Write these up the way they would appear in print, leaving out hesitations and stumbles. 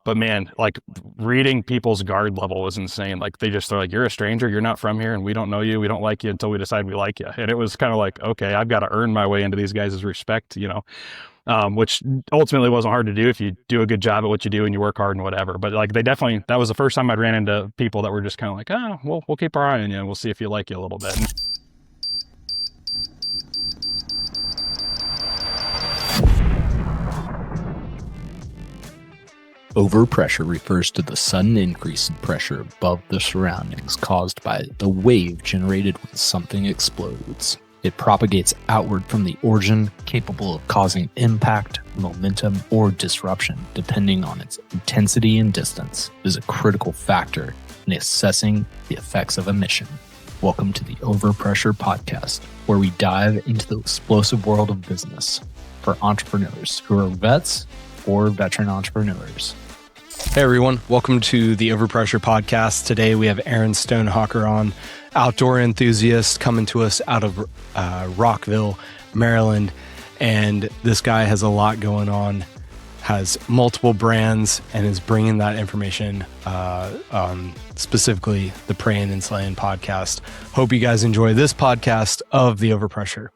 But man, like reading people's guard level was insane. Like they're like, you're a stranger, you're not from here, and we don't know you, we don't like you until we decide we like you. And it was kind of like, okay, I've got to earn my way into these guys' respect, which ultimately wasn't hard to do if you do a good job at what you do and you work hard and whatever. But like that was the first time I'd ran into people that were just kind of like, oh, we'll keep our eye on you and we'll see if you like you a little bit. Overpressure refers to the sudden increase in pressure above the surroundings caused by the wave generated when something explodes. It propagates outward from the origin, capable of causing impact, momentum, or disruption, depending on its intensity and distance. It is a critical factor in assessing the effects of a mission. Welcome to the Overpressure podcast, where we dive into the explosive world of business for entrepreneurs who are vets or veteran entrepreneurs. Hey everyone, welcome to the Overpressure podcast. Today we have Aaron Stonehocker on, outdoor enthusiast coming to us out of Rockville, Maryland. And this guy has a lot going on, has multiple brands, and is bringing that information on specifically the Praying and Slaying podcast. Hope you guys enjoy this podcast of the Overpressure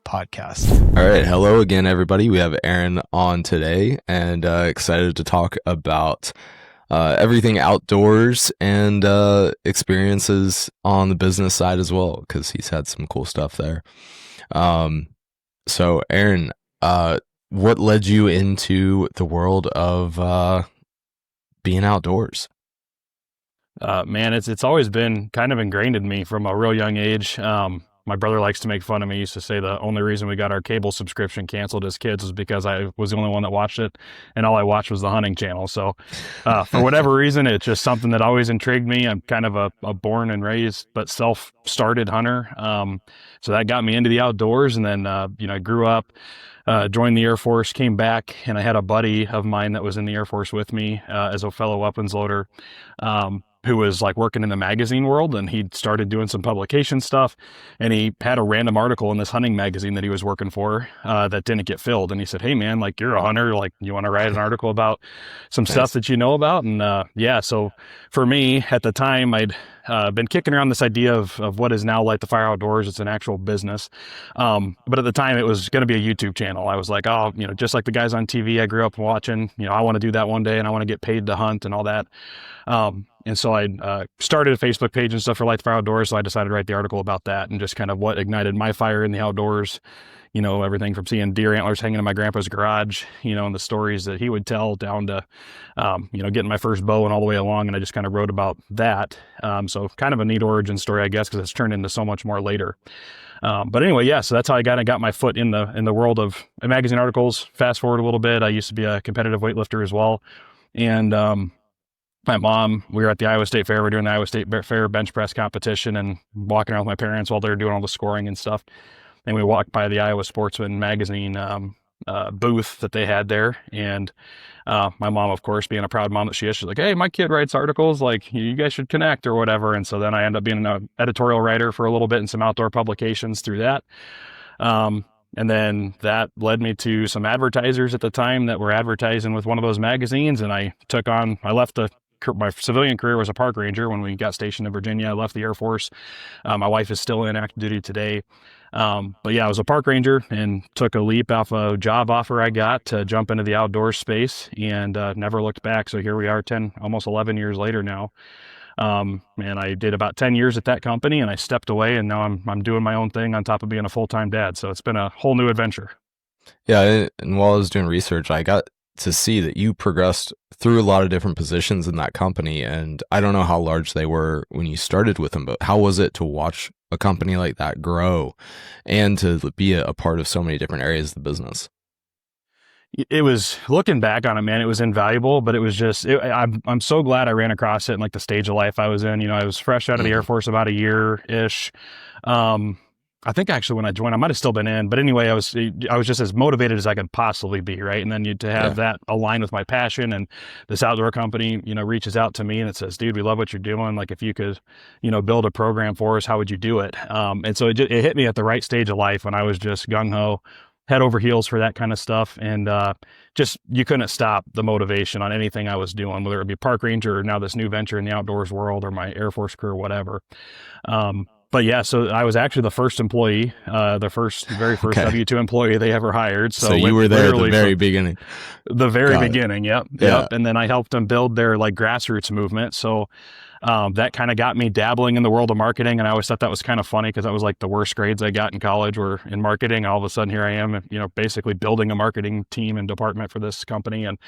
podcast. All right. Hello again, everybody. We have Aaron on today and excited to talk about everything outdoors and experiences on the business side as well, because he's had some cool stuff there. So Aaron, what led you into the world of being outdoors? Man, it's always been kind of ingrained in me from a real young age. My brother likes to make fun of me. He used to say the only reason we got our cable subscription canceled as kids was because I was the only one that watched it, and all I watched was the hunting channel. So for whatever reason, it's just something that always intrigued me. I'm kind of a born and raised but self-started hunter. So that got me into the outdoors. And then, I grew up, joined the Air Force, came back, and I had a buddy of mine that was in the Air Force with me as a fellow weapons loader, who was like working in the magazine world, and he'd started doing some publication stuff, and he had a random article in this hunting magazine that he was working for that didn't get filled. And he said, hey man, like you're a hunter, like you want to write an article about some stuff that you know about? And so for me at the time, I'd been kicking around this idea of what is now Light the Fire Outdoors. It's an actual business. But at the time it was going to be a YouTube channel. I was like, oh, just like the guys on TV I grew up watching, I want to do that one day, and I want to get paid to hunt and all that. And so I started a Facebook page and stuff for Light the Fire Outdoors. So I decided to write the article about that and just kind of what ignited my fire in the outdoors. Everything from seeing deer antlers hanging in my grandpa's garage, and the stories that he would tell, down to, getting my first bow and all the way along. And I just kind of wrote about that. So kind of a neat origin story, I guess, because it's turned into so much more later. But anyway, so that's how I got my foot in the world of magazine articles. Fast forward a little bit, I used to be a competitive weightlifter as well. And, my mom, we were at the Iowa State Fair. We're doing the Iowa State Fair bench press competition and walking around with my parents while they're doing all the scoring and stuff. And we walked by the Iowa Sportsman magazine booth that they had there. And my mom, of course, being a proud mom that she is, she's like, hey, my kid writes articles, like you guys should connect or whatever. And so then I ended up being an editorial writer for a little bit in some outdoor publications through that. And then that led me to some advertisers at the time that were advertising with one of those magazines. And I left my civilian career was a park ranger when we got stationed in Virginia. I left the Air Force. My wife is still in active duty today. I was a park ranger and took a leap off a job offer I got to jump into the outdoor space, and never looked back. So here we are almost 11 years later now. And I did about 10 years at that company, and I stepped away, and now I'm doing my own thing on top of being a full-time dad. So it's been a whole new adventure. Yeah. And while I was doing research, I got to see that you progressed through a lot of different positions in that company. And I don't know how large they were when you started with them, but how was it to watch a company like that grow and to be a part of so many different areas of the business? It was, looking back on it, man, it was invaluable, but it was just, I'm so glad I ran across it in like the stage of life I was in. I was fresh out of the Air Force about a year-ish. I think actually when I joined, I might have still been in, but anyway, I was just as motivated as I could possibly be. Right. And then to have that align with my passion, and this outdoor company, reaches out to me and it says, dude, we love what you're doing. Like if you could, build a program for us, how would you do it? And so it hit me at the right stage of life when I was just gung ho, head over heels for that kind of stuff. And just, you couldn't stop the motivation on anything I was doing, whether it be park ranger or now this new venture in the outdoors world or my Air Force career, whatever. But yeah, so I was actually the first employee, very first Okay. W-2 employee they ever hired. So you were there at the very beginning. The very Got it. beginning. Yep. Yeah. And then I helped them build their like grassroots movement. So that kind of got me dabbling in the world of marketing. And I always thought that was kind of funny because that was like the worst grades I got in college were in marketing. All of a sudden here I am, basically building a marketing team and department for this company. And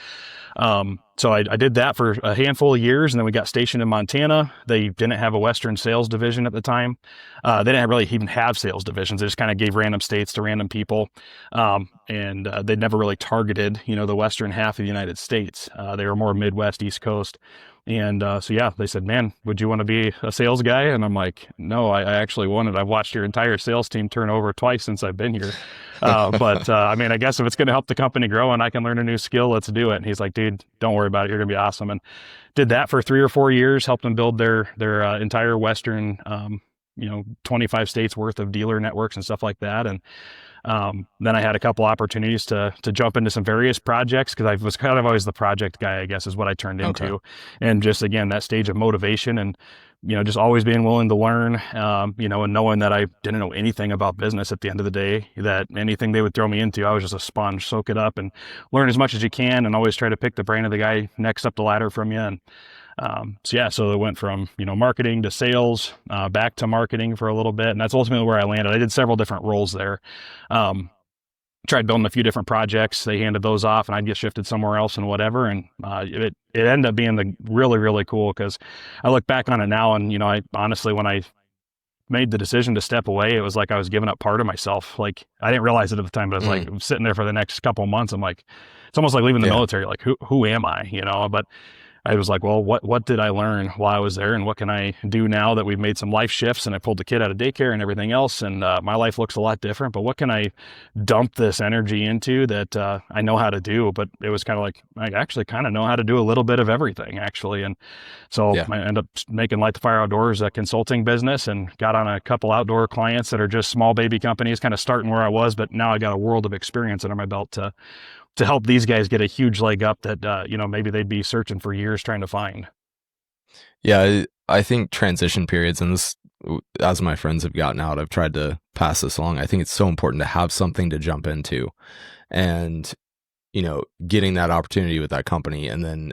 so I did that for a handful of years, and then we got stationed in Montana. They didn't have a Western sales division at the time. They didn't really even have sales divisions. They just kind of gave random states to random people. And they'd never really targeted, the Western half of the United States. They were more Midwest, East Coast. And so, yeah, they said, man, would you want to be a sales guy? And I'm like, no, I actually wanted. I've watched your entire sales team turn over twice since I've been here. But I mean, I guess if it's going to help the company grow and I can learn a new skill, let's do it. And he's like, dude, don't worry about it. You're going to be awesome. And did that for 3 or 4 years, helped them build their entire Western, 25 states worth of dealer networks and stuff like that. And then I had a couple opportunities to jump into some various projects because I was kind of always the project guy, I guess, is what I turned into. Okay. And just, again, that stage of motivation and, just always being willing to learn, and knowing that I didn't know anything about business at the end of the day, that anything they would throw me into, I was just a sponge, soak it up and learn as much as you can and always try to pick the brain of the guy next up the ladder from you. And so it went from, marketing to sales, back to marketing for a little bit. And that's ultimately where I landed. I did several different roles there. Tried building a few different projects. They handed those off and I'd get shifted somewhere else and whatever. And it ended up being really, really cool because I look back on it now and, I honestly, when I made the decision to step away, it was like I was giving up part of myself. Like I didn't realize it at the time, but I was like sitting there for the next couple of months. I'm like, it's almost like leaving the military. Like who am I? But I was like, well, what did I learn while I was there, and what can I do now that we've made some life shifts and I pulled the kid out of daycare and everything else, and my life looks a lot different, but what can I dump this energy into that I know how to do? But it was kind of like, I actually kind of know how to do a little bit of everything, actually. And so I ended up making Light the Fire Outdoors a consulting business and got on a couple outdoor clients that are just small baby companies, kind of starting where I was, but now I got a world of experience under my belt to help these guys get a huge leg up that, maybe they'd be searching for years trying to find. Yeah, I think transition periods, and this, as my friends have gotten out, I've tried to pass this along. I think it's so important to have something to jump into and, getting that opportunity with that company and then,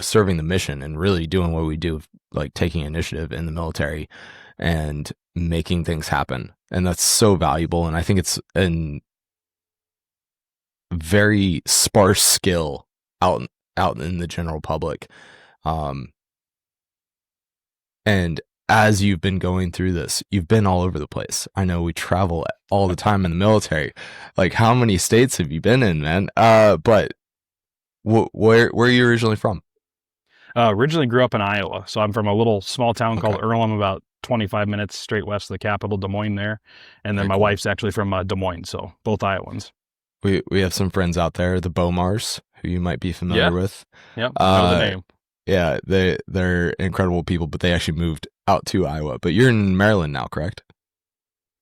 serving the mission and really doing what we do, like taking initiative in the military and making things happen. And that's so valuable. And I think it's an very sparse skill out in the general public. And as you've been going through this, you've been all over the place. I know we travel all the time in the military. Like, how many states have you been in, man? But where are you originally from? Originally grew up in Iowa. So I'm from a little small town called Earlham, about 25 minutes straight west of the capital, Des Moines there. And then my wife's actually from Des Moines. So both Iowans. We have some friends out there, the Bomars, who you might be familiar with. Yep, I know the name. Yeah, they're incredible people, but they actually moved out to Iowa. But you're in Maryland now, correct?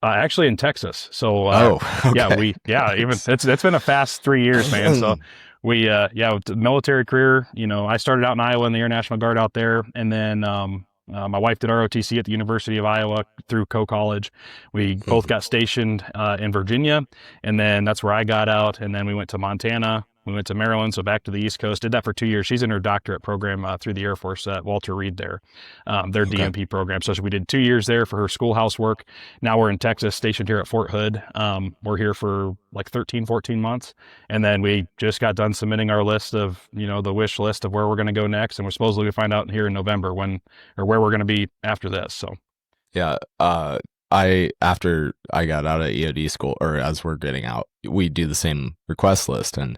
Actually in Texas. So okay. It's been a fast 3 years, man. So with the military career, I started out in Iowa in the Air National Guard out there, and then my wife did ROTC at the University of Iowa through co-college. We both got stationed in Virginia, and then that's where I got out. And then we went to Montana. We went to Maryland, so back to the East Coast. Did that for 2 years. She's in her doctorate program through the Air Force at Walter Reed there, their DMP program. So we did 2 years there for her schoolhouse work. Now we're in Texas, stationed here at Fort Hood. We're here for like 13, 14 months. And then we just got done submitting our list of, the wish list of where we're going to go next. And we're supposedly going to find out here in November where we're going to be after this. So, yeah. After I got out of EOD school, or as we're getting out, we do the same request list. And,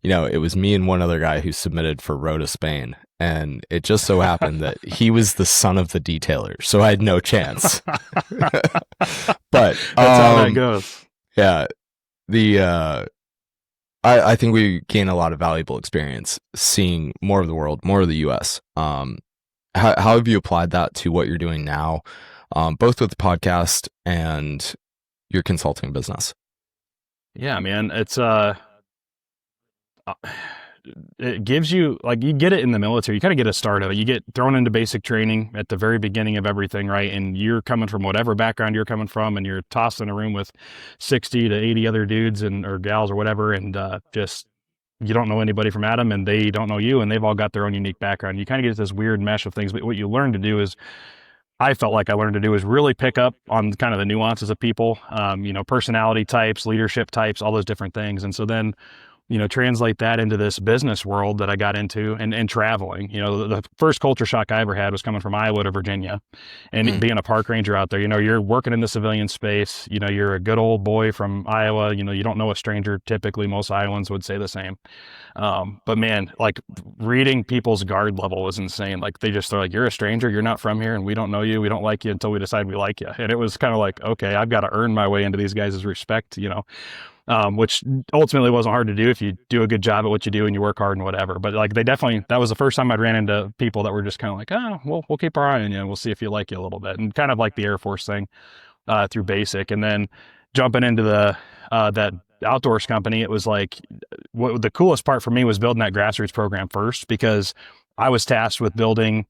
it was me and one other guy who submitted for Rota, Spain. And it just so happened that he was the son of the detailer. So I had no chance. But that's how that goes. Yeah. I think we gain a lot of valuable experience seeing more of the world, more of the US. How have you applied that to what you're doing now? Both with the podcast and your consulting business? Yeah, man. Uh, it gives you, like, you get it in the military. You kind of get a start of it. You get thrown into basic training at the very beginning of everything, right? And you're coming from whatever background you're coming from, and you're tossed in a room with 60 to 80 other dudes and or gals or whatever, and just you don't know anybody from Adam, and they don't know you, and they've all got their own unique background. You kind of get this weird mesh of things. But what you learn to do is, I felt like I learned to do, is really pick up on kind of the nuances of people, personality types, leadership types, all those different things. And so then, translate that into this business world that I got into, and traveling. The first culture shock I ever had was coming from Iowa to Virginia and Mm. being a park ranger out there. You're working in the civilian space. You're a good old boy from Iowa. You don't know a stranger typically. Most Iowans would say the same. But man, like, reading people's guard level was insane. Like, they're like, you're a stranger, you're not from here, and we don't know you. We don't like you until we decide we like you. And it was kind of like, okay, I've got to earn my way into these guys' respect, which ultimately wasn't hard to do if you do a good job at what you do and you work hard and whatever. But like, that was the first time I'd ran into people that were just kind of like, oh, we'll keep our eye on you and we'll see if you like you a little bit. And kind of like the Air Force thing, through basic. And then jumping into that outdoors company, it was like, what the coolest part for me was building that grassroots program first, because I was tasked with building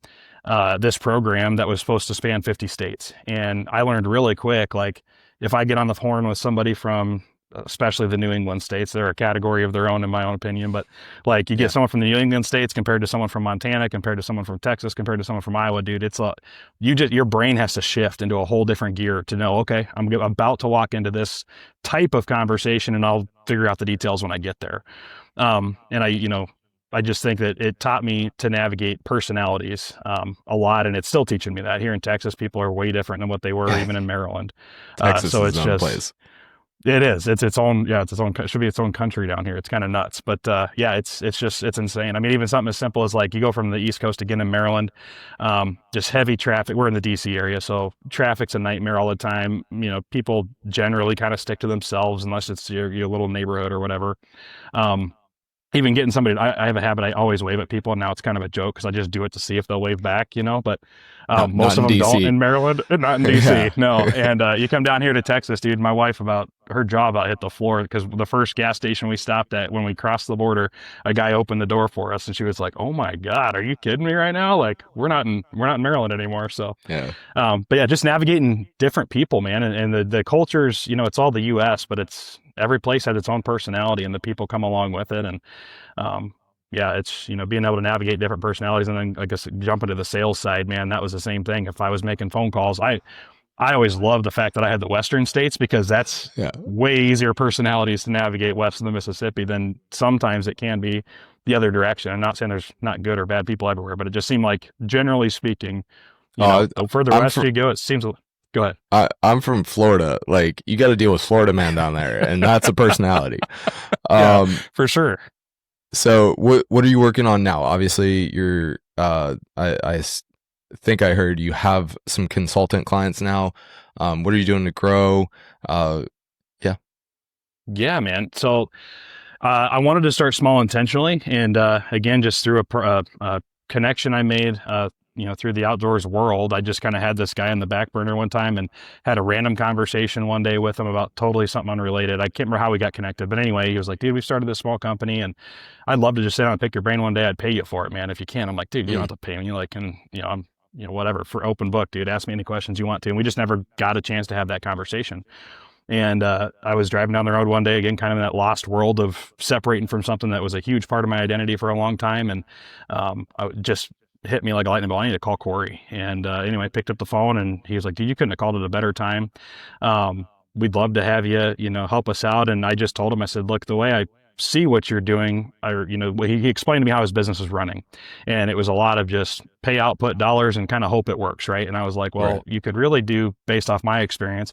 this program that was supposed to span 50 states. And I learned really quick, like, if I get on the horn with somebody from, especially the New England states, they're a category of their own, in my own opinion. But like, you get someone from the New England states compared to someone from Montana, compared to someone from Texas, compared to someone from Iowa, dude, your brain has to shift into a whole different gear to know, okay, I'm about to walk into this type of conversation, and I'll figure out the details when I get there. And I just think that it taught me to navigate personalities a lot, and it's still teaching me that. Here in Texas, people are way different than what they were even in Maryland. Texas So is it's its own just, place. it is. It's its own. Yeah, it's its own. It should be its own country down here. It's kind of nuts, but yeah, it's insane. I mean, even something as simple as, like, you go from the East Coast again in Maryland, just heavy traffic. We're in the DC area, so traffic's a nightmare all the time. People generally kind of stick to themselves unless it's your little neighborhood or whatever. Um, Even getting somebody, I have a habit, I always wave at people, and now it's kind of a joke because I just do it to see if they'll wave back, but Not most of in them don't DC. in Maryland, not in Yeah. DC, no. And you come down here to Texas, dude, my wife, about her jaw about hit the floor, because the first gas station we stopped at when we crossed the border, a guy opened the door for us, and she was like, "Oh my God, are you kidding me right now? Like, we're not in Maryland anymore." So Yeah. but yeah, just navigating different people, man, and the cultures. It's all the U.S., but it's every place has its own personality, and the people come along with it. And um, yeah, it's being able to navigate different personalities, and then I guess jump into the sales side, man. That was the same thing. If I was making phone calls, I always loved the fact that I had the Western states, because that's Yeah. way easier personalities to navigate west of the Mississippi than sometimes it can be the other direction. I'm not saying there's not good or bad people everywhere, but it just seemed like, generally speaking, Uh, the further I'm west from you go, it seems. Go ahead. I'm from Florida. Like, you got to deal with Florida man down there, and that's a personality. Yeah, Um, for sure. so what are you working on now? Obviously, you're think I heard you have some consultant clients now. What are you doing to grow? Yeah. Yeah, man. So I wanted to start small intentionally, and again, just through a connection I made, through the outdoors world. I just kind of had this guy on the back burner one time, and had a random conversation one day with him about totally something unrelated. I can't remember how we got connected, but anyway, he was like, "Dude, we started this small company, and I'd love to just sit down and pick your brain one day. I'd pay you for it, man, if you can." I'm like, "Dude, you don't have to pay me. Like, and I'm." Whatever, for open book, dude. Ask me any questions you want to. And we just never got a chance to have that conversation. And I was driving down the road one day, again, kind of in that lost world of separating from something that was a huge part of my identity for a long time. And just hit me like a lightning bolt. I need to call Corey. And anyway, I picked up the phone, and he was like, "Dude, you couldn't have called at a better time. We'd love to have you, help us out." And I just told him, I said, "Look, the way I see what you're doing," he explained to me how his business is running. And it was a lot of just pay out, put dollars, and kind of hope it works, right? And I was like, well, Right. you could really do, based off my experience,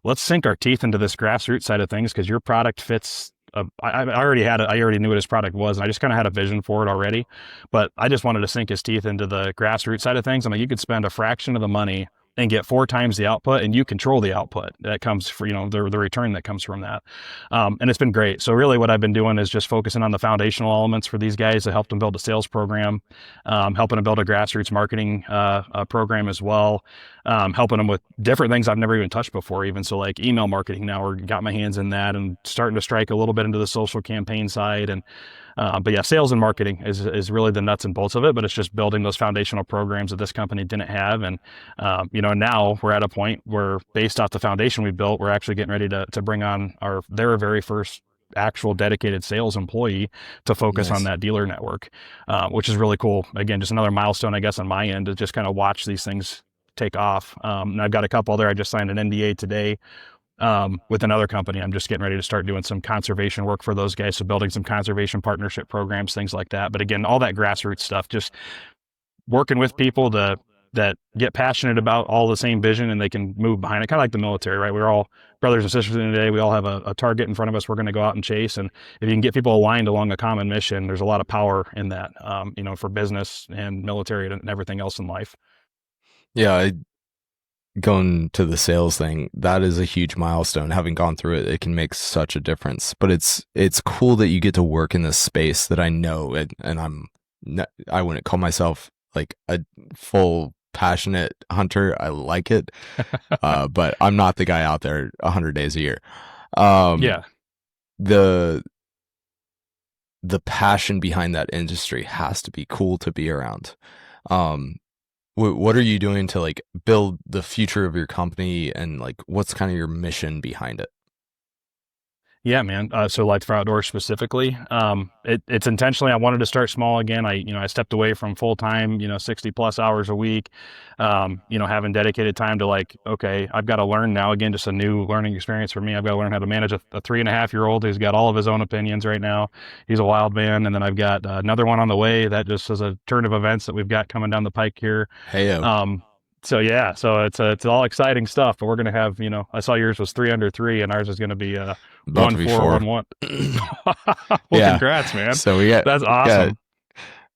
let's sink our teeth into this grassroots side of things, because your product fits. I already had it. I already knew what his product was, and I just kind of had a vision for it already. But I just wanted to sink his teeth into the grassroots side of things. I mean, you could spend a fraction of the money and get 4 times the output, and you control the output that comes for, the return that comes from that. And it's been great. So really what I've been doing is just focusing on the foundational elements for these guys to help them build a sales program, helping them build a grassroots marketing program as well, helping them with different things I've never even touched before, even. So like email marketing now, we're got my hands in that and starting to strike a little bit into the social campaign side. And but yeah, sales and marketing is really the nuts and bolts of it, but it's just building those foundational programs that this company didn't have. And, now we're at a point where, based off the foundation we built, we're actually getting ready to bring on their very first actual dedicated sales employee to focus on that dealer network, which is really cool. Again, just another milestone, I guess, on my end to just kind of watch these things take off. And I've got a couple there. I just signed an NDA today with another company. I'm just getting ready to start doing some conservation work for those guys. So building some conservation partnership programs, things like that. But again, all that grassroots stuff, just working with people that get passionate about all the same vision and they can move behind it. Kind of like the military, right? We're all brothers and sisters in the day. We all have a target in front of us we're going to go out and chase. And if you can get people aligned along a common mission, there's a lot of power in that, for business and military and everything else in life. Yeah, going to the sales thing, that is a huge milestone. Having gone through it, it can make such a difference. But it's cool that you get to work in this space that I know, and I wouldn't call myself like a full passionate hunter. I like it, but I'm not the guy out there 100 days a year. Yeah. The passion behind that industry has to be cool to be around. What are you doing to like build the future of your company, and like what's kind of your mission behind it? Yeah, man. So Life for Outdoors specifically, it's intentionally, I wanted to start small again. I stepped away from full time, 60 plus hours a week, having dedicated time to like, okay, I've got to learn now, again, just a new learning experience for me. I've got to learn how to manage a 3.5-year-old who's got all of his own opinions right now. He's a wild man. And then I've got another one on the way that just is a turn of events that we've got coming down the pike here. Hey, So yeah, so it's all exciting stuff, but we're going to have, I saw yours was 3 under 3 and ours is going to be 1-4-1-1. Well, congrats, man. So that's awesome.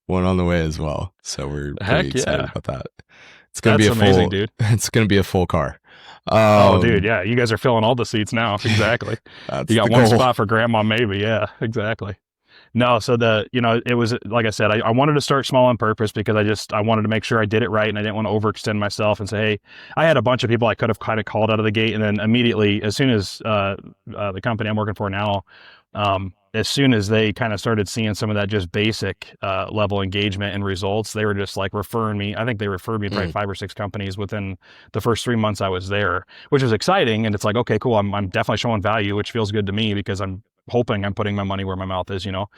One on the way as well. So we're pretty excited about that. It's going to be amazing, dude. It's going to be a full car. Oh, dude. Yeah. You guys are filling all the seats now. Exactly. You got one spot for grandma, maybe. Yeah, exactly. No, so it was, like I said, I wanted to start small on purpose because I wanted to make sure I did it right, and I didn't want to overextend myself and say, hey, I had a bunch of people I could have kind of called out of the gate, and then immediately, as soon as the company I'm working for now, as soon as they kind of started seeing some of that just basic level engagement and results, they were just like referring me. I think they referred me to probably 5 or 6 companies within the first 3 months I was there, which was exciting. And it's like, okay, cool. I'm definitely showing value, which feels good to me because I'm hoping I'm putting my money where my mouth is, but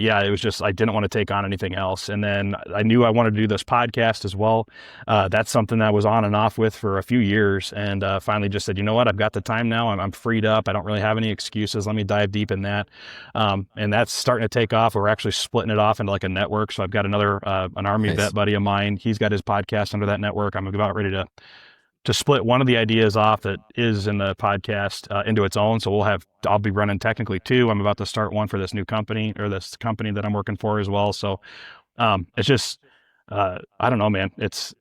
yeah, it was just, I didn't want to take on anything else. And then I knew I wanted to do this podcast as well. That's something that I was on and off with for a few years, and finally just said, you know what, I've got the time now. I'm freed up. I don't really have any excuses. Let me dive deep in that. And that's starting to take off. We're actually splitting it off into like a network. So I've got another, an Army vet buddy of mine. He's got his podcast under that network. I'm about ready to split one of the ideas off that is in the podcast into its own. So I'll be running technically 2. I'm about to start one for this new company, or this company that I'm working for as well. So it's just, I don't know, man.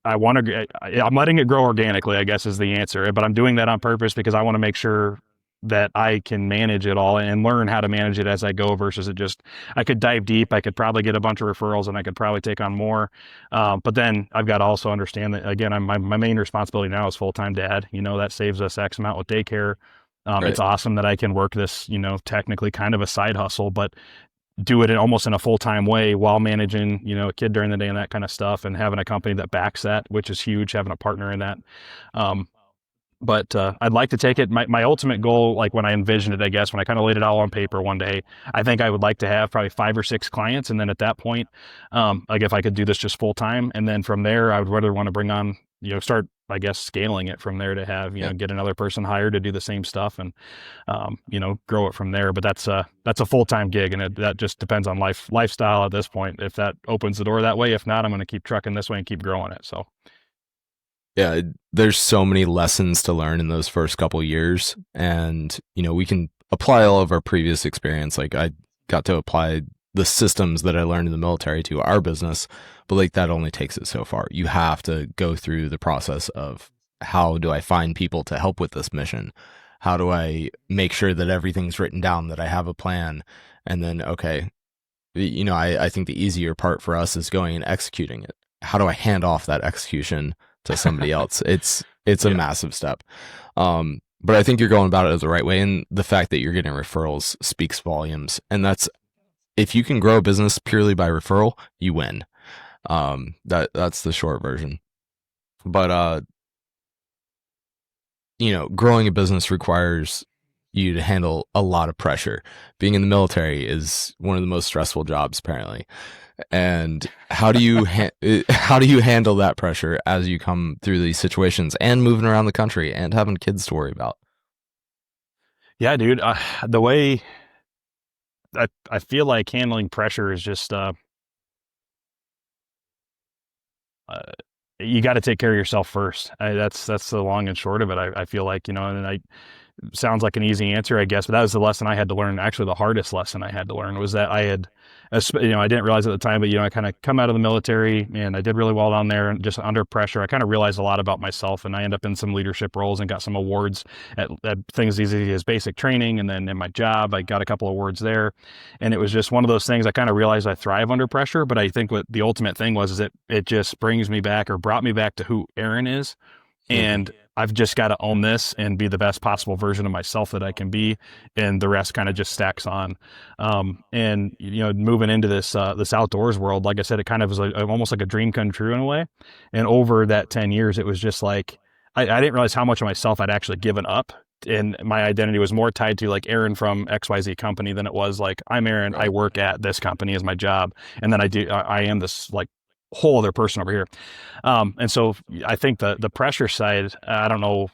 I'm letting it grow organically, I guess is the answer, but I'm doing that on purpose because I want to make sure that I can manage it all and learn how to manage it as I go, versus I could dive deep. I could probably get a bunch of referrals and I could probably take on more. But then I've got to also understand that, again, my main responsibility now is full-time dad. That saves us X amount with daycare. Right. It's awesome that I can work this, technically kind of a side hustle, but do it almost in a full-time way while managing, a kid during the day and that kind of stuff, and having a company that backs that, which is huge, having a partner in that. But I'd like to take it. My ultimate goal, like when I envisioned it, I guess, when I kind of laid it all on paper one day, I think I would like to have probably 5 or 6 clients. And then at that point, like if I could do this just full time, and then from there, I would rather want to bring on, start, I guess, scaling it from there to have, get another person hired to do the same stuff and, grow it from there. But that's a full-time gig, and that just depends on lifestyle at this point. If that opens the door that way, if not, I'm going to keep trucking this way and keep growing it. So. Yeah, there's so many lessons to learn in those first couple years, and we can apply all of our previous experience. Like I got to apply the systems that I learned in the military to our business, but like that only takes it so far. You have to go through the process of how do I find people to help with this mission? How do I make sure that everything's written down, that I have a plan? And then, okay, I think the easier part for us is going and executing it. How do I hand off that execution to somebody else? It's a massive step. But I think you're going about it the right way. And the fact that you're getting referrals speaks volumes. And if you can grow a business purely by referral, you win. That's the short version. But, growing a business requires you to handle a lot of pressure. Being in the military is one of the most stressful jobs, apparently. And how do you handle that pressure as you come through these situations and moving around the country and having kids to worry about? Yeah, dude. The way I feel like handling pressure is just you got to take care of yourself first. That's the long and short of it. I feel like, and sounds like an easy answer, I guess, but that was the lesson I had to learn. Actually, the hardest lesson I had to learn was that I didn't realize at the time, but I kind of come out of the military and I did really well down there, and just under pressure, I kind of realized a lot about myself, and I ended up in some leadership roles and got some awards at things easy as basic training. And then in my job, I got a couple awards there, and it was just one of those things. I kind of realized I thrive under pressure, but I think what the ultimate thing was is it just brings me back, or brought me back, to who Aaron is. And I've just got to own this and be the best possible version of myself that I can be, and the rest kind of just stacks on. And moving into this outdoors world, like I said, it kind of was almost like a dream come true in a way. And over that 10 years, it was just like I didn't realize how much of myself I'd actually given up, and my identity was more tied to like Aaron from XYZ company than it was like I'm Aaron. Right. I work at this company as my job, and then I am this like whole other person over here. And so I think the pressure side, I don't know,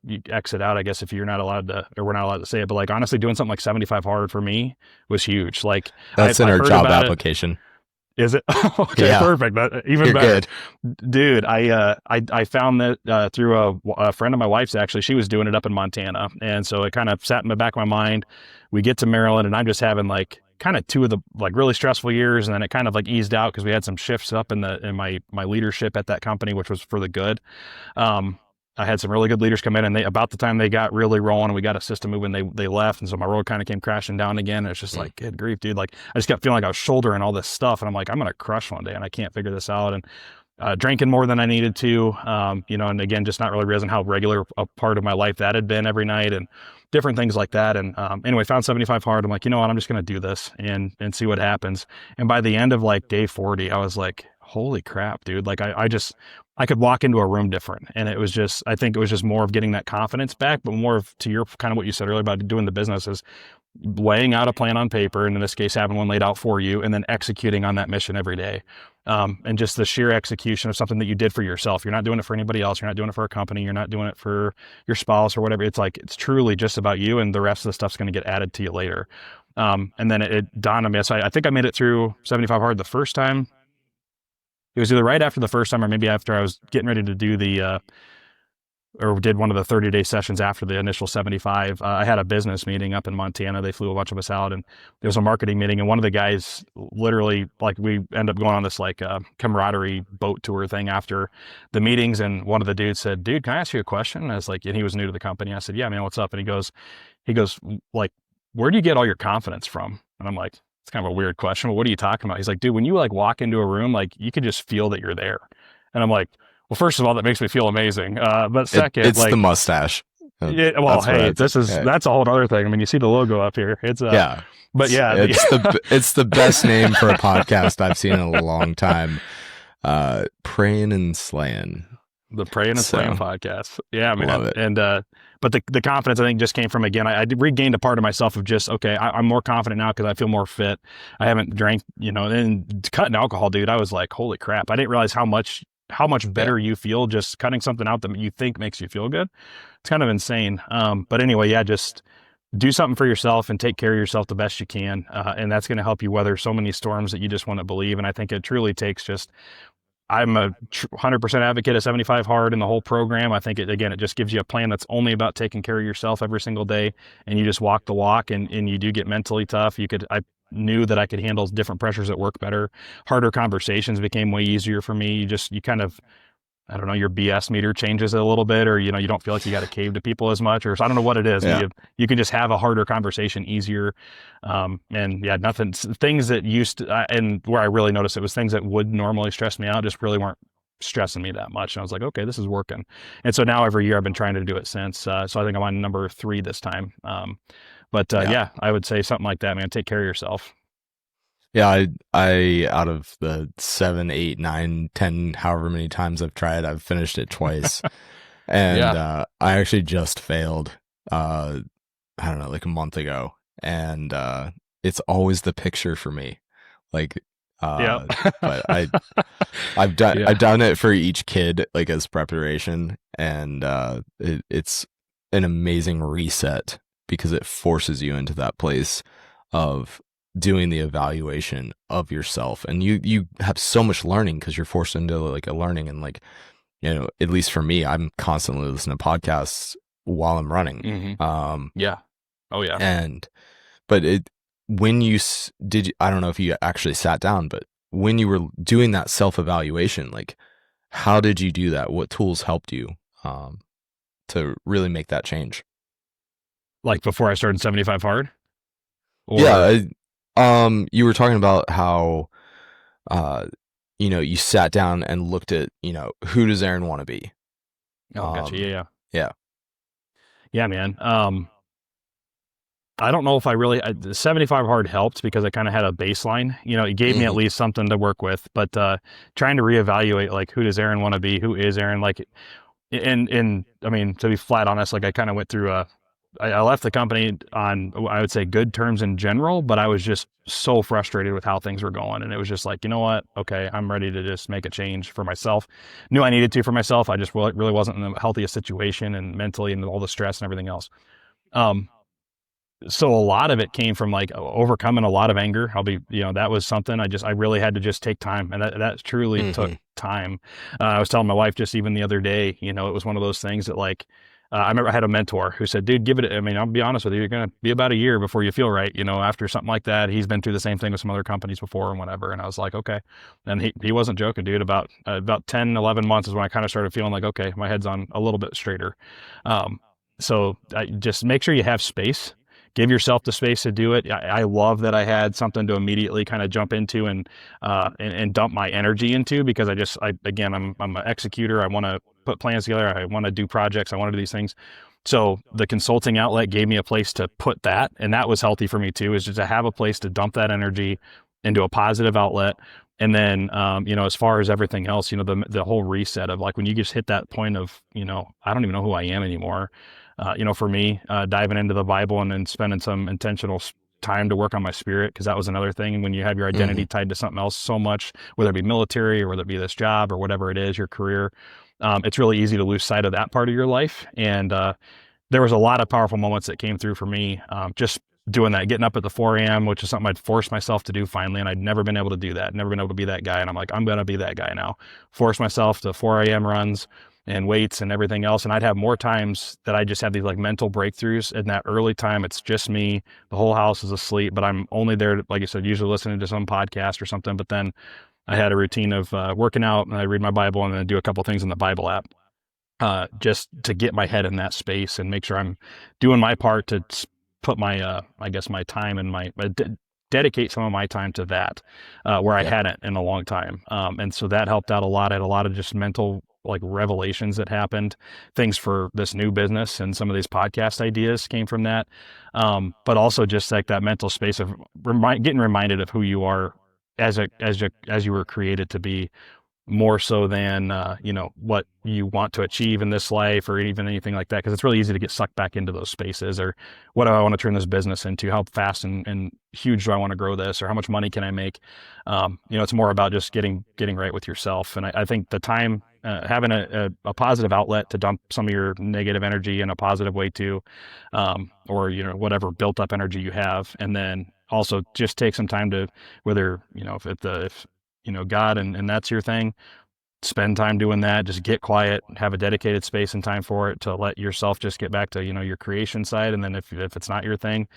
you exit out, I guess, if you're not allowed to, or we're not allowed to say it, but like honestly doing something like 75 hard for me was huge. Like that's in our job application. Is it? Okay, yeah. Perfect. Even You're better. Good. Dude, I found that through a friend of my wife's, actually. She was doing it up in Montana. And so it kind of sat in the back of my mind. We get to Maryland, and I'm just having like kind of two of the like really stressful years, and then it kind of like eased out because we had some shifts up in my leadership at that company, which was for the good. I had some really good leaders come in, and about the time they got really rolling and we got a system moving, they left. And so my road kind of came crashing down again. And it's just like, good grief, dude. Like I just kept feeling like I was shouldering all this stuff, and I'm like, I'm going to crush one day and I can't figure this out. And drinking more than I needed to, and again, just not really realizing how regular a part of my life that had been every night, and different things like that. And anyway, found 75 hard. I'm like, you know what, I'm just going to do this and see what happens. And by the end of like day 40, I was like, holy crap, dude. Like I could walk into a room different. And it was just, I think it was just more of getting that confidence back, but more of, to your kind of what you said earlier about doing the business, is laying out a plan on paper, and in this case, having one laid out for you, and then executing on that mission every day. And just the sheer execution of something that you did for yourself. You're not doing it for anybody else. You're not doing it for a company. You're not doing it for your spouse or whatever. It's like, it's truly just about you, and the rest of the stuff's going to get added to you later. And then it dawned on me. So I think I made it through 75 hard the first time. It was either right after the first time or maybe after I was getting ready to do or did one of the 30-day sessions after the initial 75. I had a business meeting up in Montana. They flew a bunch of us out, and there was a marketing meeting. And one of the guys literally, like, we ended up going on this like camaraderie boat tour thing after the meetings. And one of the dudes said, dude, can I ask you a question? And I was like, and he was new to the company. I said, yeah, man, what's up? And he goes, like, where do you get all your confidence from? And I'm like, it's kind of a weird question, but what are you talking about? He's like, dude, when you like walk into a room, like you can just feel that you're there. And I'm like, well, first of all, that makes me feel amazing. But second, it's like the mustache. Yeah, well, hey, that's a whole other thing. I mean, you see the logo up here. It's yeah, but yeah, it's the best name for a podcast I've seen in a long time. Praying and Slaying. The Praying and Slaying podcast. Yeah, man. Love it. And but the confidence, I think, just came from, again, I regained a part of myself of just, okay, I'm more confident now because I feel more fit. I haven't drank, and cutting alcohol, dude, I was like, holy crap. I didn't realize how much better you feel just cutting something out that you think makes you feel good. It's kind of insane. But anyway, yeah, just do something for yourself and take care of yourself the best you can. And that's going to help you weather so many storms that you just want to believe. And I think it truly takes just, I'm a 100% advocate of 75 hard in the whole program. I think it just gives you a plan that's only about taking care of yourself every single day, and you just walk the walk, and you do get mentally tough. I knew that I could handle different pressures at work better. Harder conversations became way easier for me. You kind of, I don't know, your BS meter changes a little bit, or, you know, you don't feel like you got to cave to people as much, or so I don't know what it is, Yeah. but you can just have a harder conversation easier. And yeah, things that and where I really noticed it was things that would normally stress me out just really weren't stressing me that much. And I was like, okay, this is working. And so now every year I've been trying to do it since. So I think I'm on number 3 this time. Yeah. Yeah, I would say something like that, man. Take care of yourself. Yeah, I out of the 7, 8, 9, 10, however many times I've tried, I've finished it twice. And Yeah. I actually just failed I don't know, like a month ago. And it's always the picture for me. Like Yeah. but I've done Yeah. I've done it for each kid, like as preparation, and it's an amazing reset because it forces you into that place of doing the evaluation of yourself, and you have so much learning because you're forced into like a learning, and like, you know, at least for me, I'm constantly listening to podcasts while I'm running. Yeah. Oh yeah. And but it when you I don't know if you actually sat down, but when you were doing that self-evaluation, like, how did you do that? What tools helped you to really make that change? Like before I started 75 hard, or Yeah, you were talking about how uh you know, you sat down and looked at, you know, who does Aaron want to be? oh, gotcha. Yeah. Yeah. Yeah. Yeah, man. I don't know if the 75 hard helped because I kind of had a baseline, you know, it gave me at Hmm. least something to work with, but, trying to reevaluate, like, who does Aaron want to be? Who is Aaron? Like, and I mean, to be flat honest, like I kind of went through I left the company on, I would say, good terms in general, but I was just so frustrated with how things were going. And it was just like, you know what? Okay, I'm ready to just make a change for myself. Knew I needed to for myself. I just really wasn't in the healthiest situation, and mentally, and all the stress and everything else. Um, so a lot of it came from like overcoming a lot of anger. That was something I really had to just take time, and that truly took Hmm. time. I was telling my wife just even the other day, you know, it was one of those things that like, I remember I had a mentor who said, dude, give it, I mean, I'll be honest with you, you're going to be about a year before you feel right, you know, after something like that. He's been through the same thing with some other companies before and whatever. And I was like, okay. And he wasn't joking, dude. About 10, 11 months is when I kind of started feeling like, okay, my head's on a little bit straighter. So I just make sure you have space. Give yourself the space to do it. I love that I had something to immediately kind of jump into and dump my energy into, because again, I'm an executor. I want to put plans together. I want to do projects. I want to do these things. So the consulting outlet gave me a place to put that, and that was healthy for me too. Is just to have a place to dump that energy into a positive outlet. And then, you know, as far as everything else, you know, the whole reset of like when you just hit that point of, you know, I don't even know who I am anymore. You know, for me, diving into the Bible and then spending some intentional time to work on my spirit, because that was another thing. And when you have your Hmm. identity tied to something else so much, whether it be military or whether it be this job or whatever it is, your career, it's really easy to lose sight of that part of your life. And there was a lot of powerful moments that came through for me, just doing that, getting up at the 4 a.m., which is something I'd forced myself to do finally. And I'd never been able to do that, never been able to be that guy. And I'm like, I'm going to be that guy now. Force myself to 4 a.m. runs and weights and everything else. And I'd have more times that I just have these like mental breakthroughs in that early time. It's just me. The whole house is asleep, but I'm only there, like I said, usually listening to some podcast or something. But then I had a routine of working out, and I read my Bible and then do a couple things in the Bible app, just to get my head in that space and make sure I'm doing my part to put my, I guess, my time and dedicate some of my time to that, where I Yeah. hadn't in a long time. And so that helped out a lot. I had a lot of just mental like revelations that happened, things for this new business, and some of these podcast ideas came from that. But also just like that mental space of getting reminded of who you are as you were created to be, more so than you know, what you want to achieve in this life or even anything like that, because it's really easy to get sucked back into those spaces, or what do I want to turn this business into, how fast and huge do I want to grow this, or how much money can I make. You know, it's more about just getting right with yourself. And I think the time, having a positive outlet to dump some of your negative energy in a positive way too, or you know, whatever built up energy you have, and then also just take some time to, whether you know, if you know God and that's your thing, spend time doing that, just get quiet, have a dedicated space and time for it to let yourself just get back to, your creation side. And then if it's not your thing,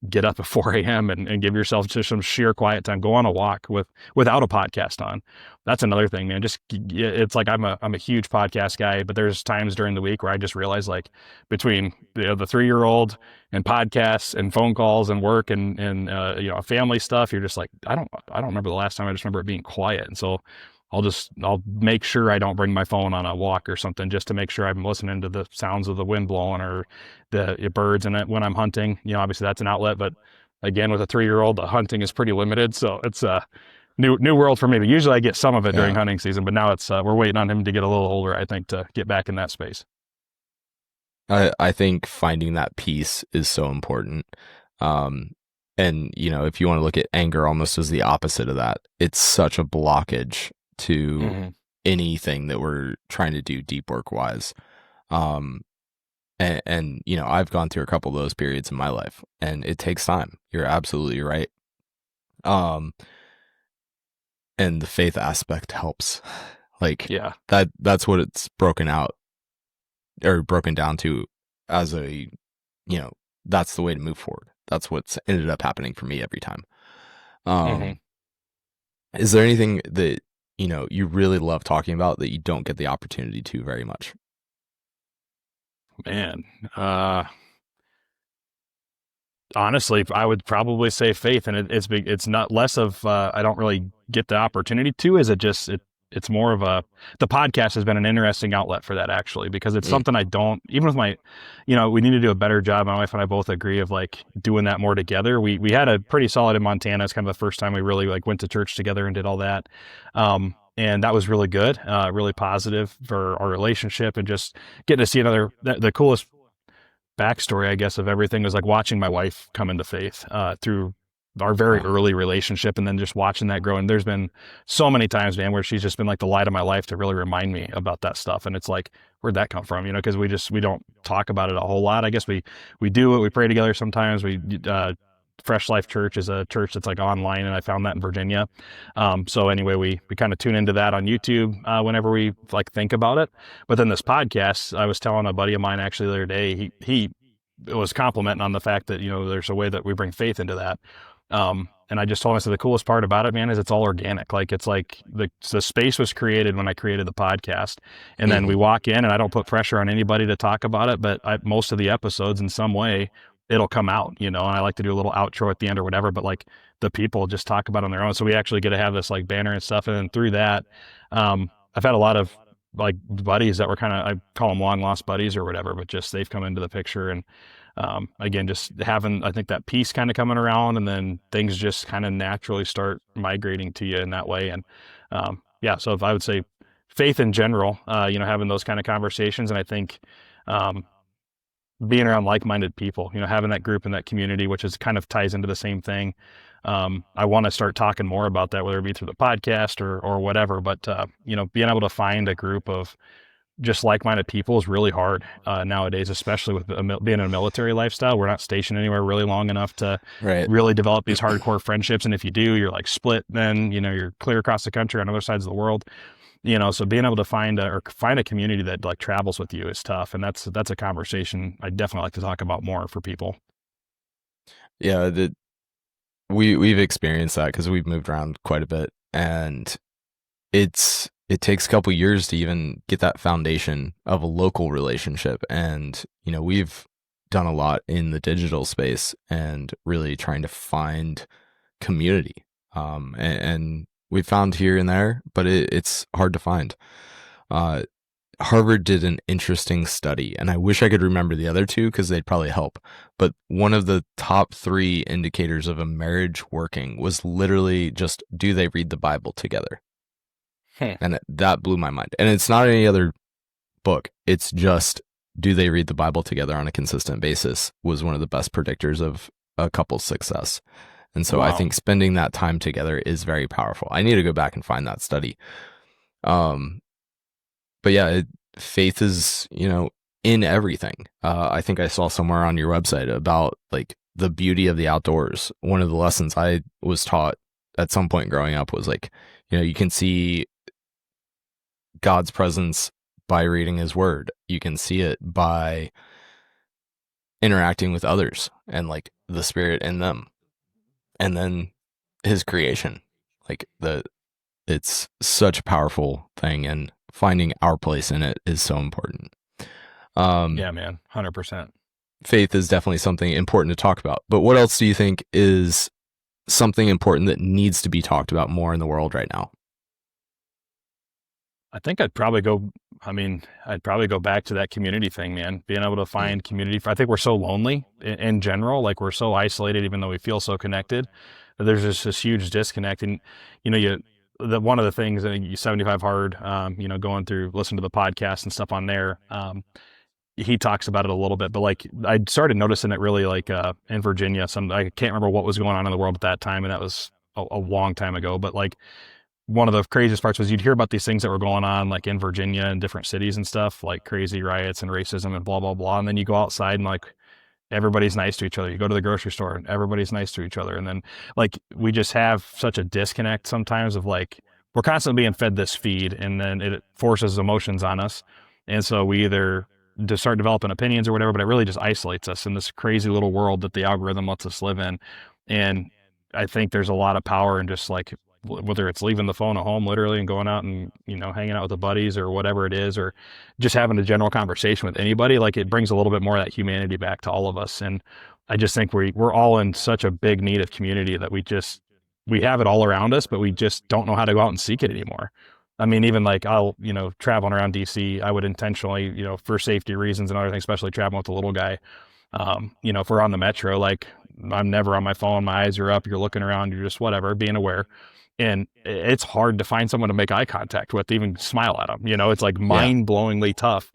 get up at 4 a.m. and give yourself just some sheer quiet time. Go on a walk without a podcast on. That's another thing, man. Just, it's like I'm a huge podcast guy, but there's times during the week where I just realize, like, between the 3-year-old and podcasts and phone calls and work and family stuff, you're just like, I don't remember the last time. I just remember it being quiet. And so I'll make sure I don't bring my phone on a walk or something, just to make sure I'm listening to the sounds of the wind blowing or the birds. And when I'm hunting, obviously that's an outlet, but again, with a 3-year-old, the hunting is pretty limited. So it's a new world for me, but usually I get some of it during hunting season, but now it's, we're waiting on him to get a little older, I think, to get back in that space. I think finding that peace is so important. And, if you want to look at anger almost as the opposite of that, it's such a blockage to anything that we're trying to do deep work wise. And I've gone through a couple of those periods in my life, and it takes time. You're absolutely right. And the faith aspect helps. Like, that's what it's broken down to as a, that's the way to move forward. That's what's ended up happening for me every time. Is there anything that, you really love talking about that you don't get the opportunity to very much? Man, honestly, I would probably say faith, and it's not less of, I don't really get the opportunity to. It's more of the podcast has been an interesting outlet for that, actually, because it's something I don't, even with my, we need to do a better job. My wife and I both agree of, like, doing that more together. We had a pretty solid in Montana. It's kind of the first time we really, like, went to church together and did all that. And that was really good, really positive for our relationship, and just getting to see the coolest backstory, I guess, of everything was, like, watching my wife come into faith, through our very early relationship, and then just watching that grow. And there's been so many times, man, where she's just been like the light of my life to really remind me about that stuff. And it's like, where'd that come from? Because we don't talk about it a whole lot. I guess we do it. We pray together sometimes. Fresh Life Church is a church that's, like, online, and I found that in Virginia. So anyway, we kind of tune into that on YouTube whenever we, like, think about it. But then this podcast, I was telling a buddy of mine actually the other day, he was complimenting on the fact that, there's a way that we bring faith into that. And I just told him, I said, the coolest part about it, man, is it's all organic. Like, it's like the space was created when I created the podcast, and then we walk in, and I don't put pressure on anybody to talk about it, but most of the episodes in some way, it'll come out, and I like to do a little outro at the end or whatever, but, like, the people just talk about it on their own. So we actually get to have this, like, banner and stuff. And then through that, I've had a lot of, like, buddies that were I call them long lost buddies or whatever, but just they've come into the picture. And again, just having, I think, that peace kind of coming around, and then things just kind of naturally start migrating to you in that way. And so if I would say faith in general, having those kind of conversations. And I think being around like-minded people, having that group and that community, which is kind of ties into the same thing. I want to start talking more about that, whether it be through the podcast or whatever, but being able to find a group of just like-minded people is really hard nowadays, especially with being in a military lifestyle. We're not stationed anywhere really long enough to really develop these hardcore friendships. And if you do, you're, like, split, then, you're clear across the country on other sides of the world. So being able to find a community that, like, travels with you is tough. And that's a conversation I definitely like to talk about more for people. Yeah. We've experienced that because we've moved around quite a bit, and it takes a couple years to even get that foundation of a local relationship. And, we've done a lot in the digital space and really trying to find community. And we found here and there, but it's hard to find. Harvard did an interesting study, and I wish I could remember the other two because they'd probably help. But one of the top 3 indicators of a marriage working was literally just, do they read the Bible together? And that blew my mind. And it's not any other book. It's just, do they read the Bible together on a consistent basis was one of the best predictors of a couple's success. And so I think spending that time together is very powerful. I need to go back and find that study. But yeah, faith is, in everything. I think I saw somewhere on your website about, like, the beauty of the outdoors. One of the lessons I was taught at some point growing up was, like, you can see God's presence by reading his word. You can see it by interacting with others and like the spirit in them. And then his creation. Like it's such a powerful thing, and finding our place in it is so important. Yeah, man, 100%. Faith is definitely something important to talk about. But what else do you think is something important that needs to be talked about more in the world right now? I think I'd probably go back to that community thing, man. Being able to find community. I think we're so lonely in general. Like, we're so isolated, even though we feel so connected. There's just this huge disconnect. And, one of the things, I think, 75 Hard, going through, listening to the podcast and stuff on there, he talks about it a little bit, but like, I started noticing it really like in Virginia. I can't remember what was going on in the world at that time, and that was a long time ago. But like, one of the craziest parts was you'd hear about these things that were going on like in Virginia and different cities and stuff, like crazy riots and racism and blah, blah, blah. And then you go outside and like, everybody's nice to each other. You go to the grocery store and everybody's nice to each other. And then like, we just have such a disconnect sometimes of like, we're constantly being fed this feed, and then it forces emotions on us. And so we either just start developing opinions or whatever, but it really just isolates us in this crazy little world that the algorithm lets us live in. And I think there's a lot of power in just like, whether it's leaving the phone at home literally and going out and, hanging out with the buddies or whatever it is, or just having a general conversation with anybody, like, it brings a little bit more of that humanity back to all of us. And I just think we're all in such a big need of community that we have it all around us, but we just don't know how to go out and seek it anymore. I mean, even like I'll, traveling around DC, I would intentionally, for safety reasons and other things, especially traveling with the little guy, if we're on the metro, like, I'm never on my phone, my eyes are up, you're looking around, you're just whatever, being aware. And it's hard to find someone to make eye contact with, even smile at them. It's like mind-blowingly tough.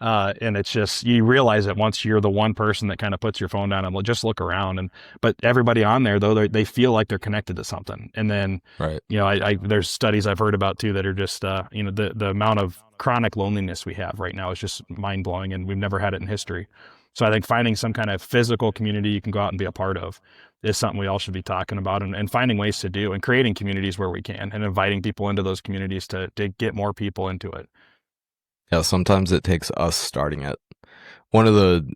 And it's just, you realize that once you're the one person that kind of puts your phone down and just look around. But everybody on there, though, they feel like they're connected to something. And then, right. There's studies I've heard about too that are just, the amount of chronic loneliness we have right now is just mind-blowing, and we've never had it in history. So I think finding some kind of physical community you can go out and be a part of is something we all should be talking about, and finding ways to do, and creating communities where we can, and inviting people into those communities to get more people into it. Yeah, sometimes it takes us starting it. One of the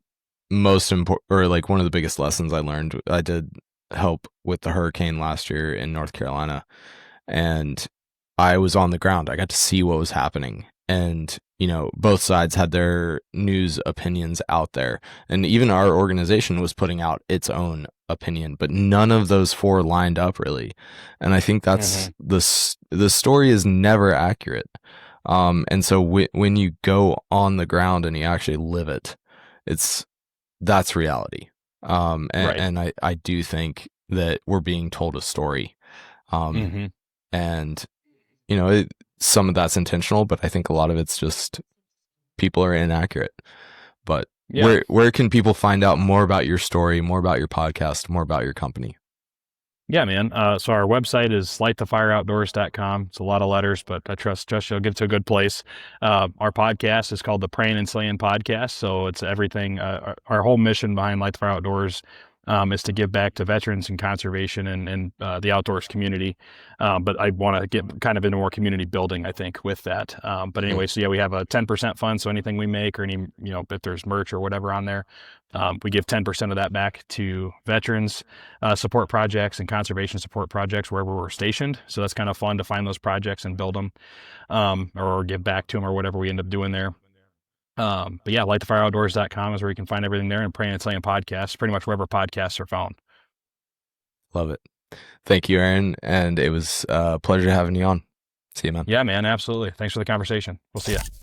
most important, or like one of the biggest lessons I learned, I did help with the hurricane last year in North Carolina, and I was on the ground. I got to see what was happening. And, both sides had their news opinions out there. And even our organization was putting out its own opinion, but none of those four lined up really. And I think that's the story is never accurate. And so when you go on the ground and you actually live it, that's reality. Right. And I do think that we're being told a story. And, some of that's intentional, but I think a lot of it's just people are inaccurate. But where can people find out more about your story, more about your podcast, more about your company? Yeah, man. So our website is lightthefireoutdoors.com. It's a lot of letters, but I trust you'll get to a good place. Our podcast is called the Praying and Slaying Podcast. So it's everything. Our whole mission behind Light the Fire Outdoors is to give back to veterans and conservation and the outdoors community. But I want to get kind of into more community building, I think, with that. But anyway, so we have a 10% fund. So anything we make, or any, if there's merch or whatever on there, we give 10% of that back to veterans support projects and conservation support projects wherever we're stationed. So that's kind of fun to find those projects and build them, or give back to them, or whatever we end up doing there. But yeah, lightthefireoutdoors.com is where you can find everything there, and Praying and Slaying podcasts, pretty much wherever podcasts are found. Love it. Thank you, Aaron. And it was a pleasure having you on. See you, man. Yeah, man. Absolutely. Thanks for the conversation. We'll see you.